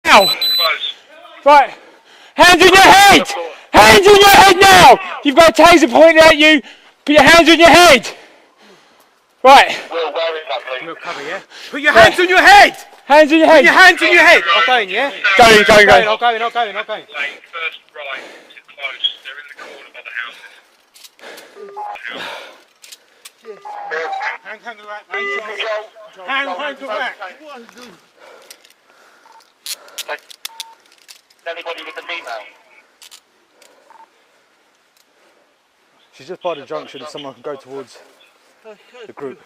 Now! Right, hands on your head! Hands on your head now! You've got a taser pointing at you, put your hands on your head! Right. Will, where is that, please? Will, cover, yeah? Put your hands on your head! Hands on your head! Put your hands on your head! I'll go in, yeah? Go in, go in, go in. I'll go in. First right, too close. They're in the corner by the houses. Hand to back, mate. Hand to back. Anybody with the female? She's just by the junction if someone can go towards the group.